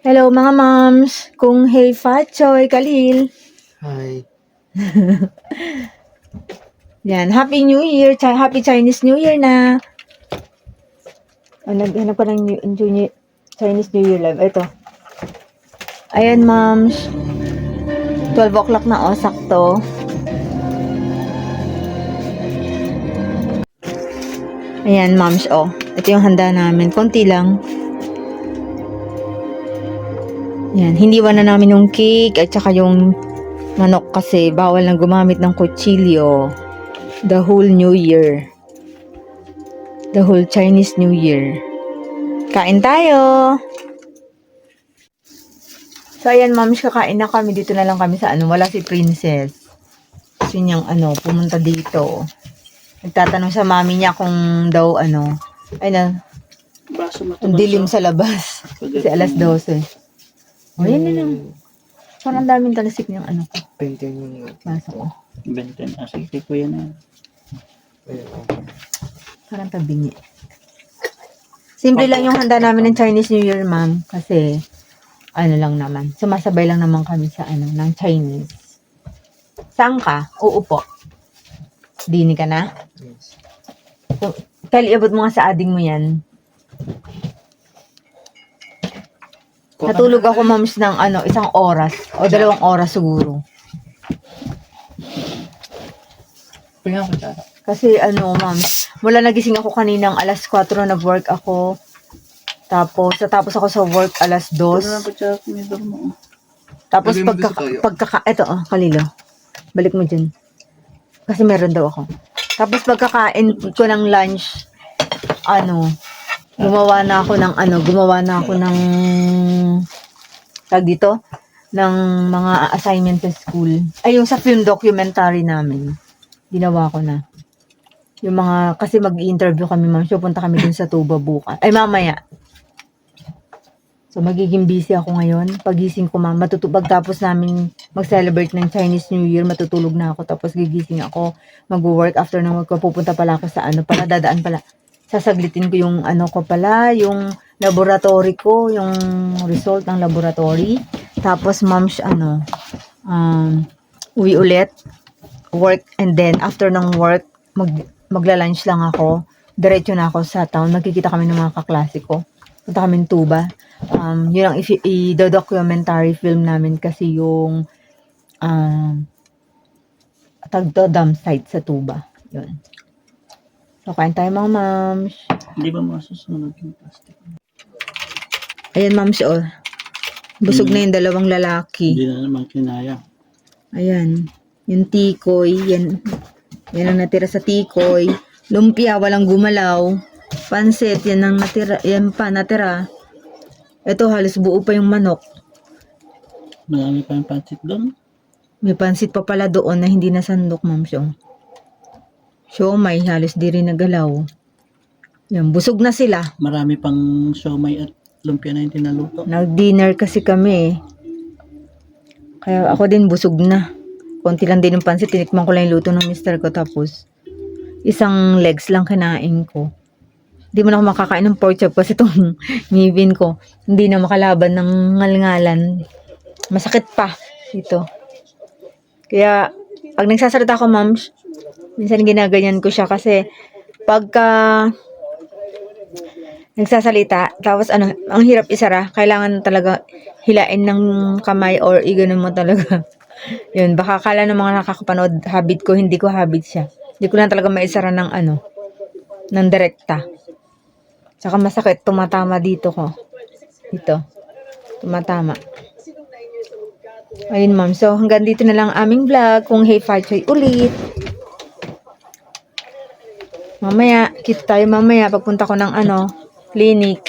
Hello mga moms! Kung Hey Fat Choy, Kalil. Hi. Yan, Happy New Year! Happy Chinese New Year na! Naghanap ko ng Chinese New Year live. Ito. Ayan moms. 12 o'clock na sakto. Ayan moms, ito yung handa namin. Konti lang. Yan, hiniwan na namin yung cake at saka yung manok kasi bawal na gumamit ng kutsilyo. The whole New Year. The whole Chinese New Year. Kain tayo! So, ayan, moms, kakain na kami. Dito na lang kami sa wala si Princess. Gusto niyang, pumunta dito. Nagtatanong sa mami niya kung daw, ang dilim sa labas. Kasi alas 12. O, yan na lang. Parang daming talasik niyang ko. 20 yung Pasok ko. 20. Sige ko yan na. Parang tabingi. Simple lang yung handa namin ng Chinese New Year, ma'am. Kasi, lang naman. Sumasabay lang naman kami sa, ng Chinese. Saan ka? Oo po. Dini ka na? Yes. So, Kali, abot mo nga sa ading mo yan. Natulog ako, moms, ng 1 oras. O 2 oras siguro. Pinga ko tsara. Kasi, moms, mula nagising ako kaninang alas 4, nag-work ako. Tapos ako sa work alas 2. Ano ko tsara kumidor mo? Tapos eto, Kalilo. Balik mo dyan. Kasi meron daw ako. Tapos pagkakain ko ng lunch, gumawa na ako ng tag dito, ng mga assignment sa school. Ay, yung sa film documentary namin. Ginawa ko na. Yung mga, kasi mag-i-interview kami, ma'am. So, punta kami dun sa Tuba bukas. Ay, mamaya. So, magiging busy ako ngayon. Pagising ko, ma'am, pagtapos namin mag-celebrate ng Chinese New Year, matutulog na ako. Tapos gigising ako, mag-work after na pupunta pala ako sa dadaan pala. Sasaglitin ko yung yung laboratory ko, yung result ng laboratory. Tapos, ma'am, uwi ulit, work, and then after ng work, magla-lunch lang ako. Diretso na ako sa town. Magkikita kami ng mga kaklase ko. Punta kami ng Tuba. Yun ang i-documentary film namin kasi yung dam site sa Tuba. Yun. So, kain tayo mga moms. Hindi ba masusunod yung plastic? Ayan, moms, busog na yung 2 lalaki. Hindi na naman kinaya. Ayan. Yung tikoy. Yan ang natira sa tikoy. Lumpia, walang gumalaw. Pansit, yan ang natira. Yan pa, natira. Ito, halos buo pa yung manok. Marami pa yung pansit doon. May pansit pa pala doon na hindi nasandok, ma'am. Siomay, halos di rin nagalaw. Yan, busog na sila. Marami pang siomay at lumpia na yung tinaluto. Nag-dinner kasi kami. Kaya ako din busog na. Konti lang din yung pansit. Tinikman ko lang yung luto ng mister ko. Tapos, isang legs lang kinain ko. Hindi mo na ako makakain ng pork chop kasi itong ngipin ko. Hindi na makalaban ng ngalngalan. Masakit pa ito. Kaya, pag nagsasalita ako, moms, minsan ginaganyan ko siya kasi pagka nagsasalita, tapos ang hirap isara, kailangan talaga hilain ng kamay or iganon mo talaga. Yun, baka akala ng mga nakakapanood, habit ko, hindi ko habit siya. Hindi ko lang talaga maisara ng ng direkta. Saka masakit, tumatama dito ko. Dito. Tumatama. Ayun, ma'am. So, hanggang dito na lang aming vlog. Kung Hey Fat Choy ulit. Mamaya, kita tayo mamaya. Pagpunta ko ng clinic.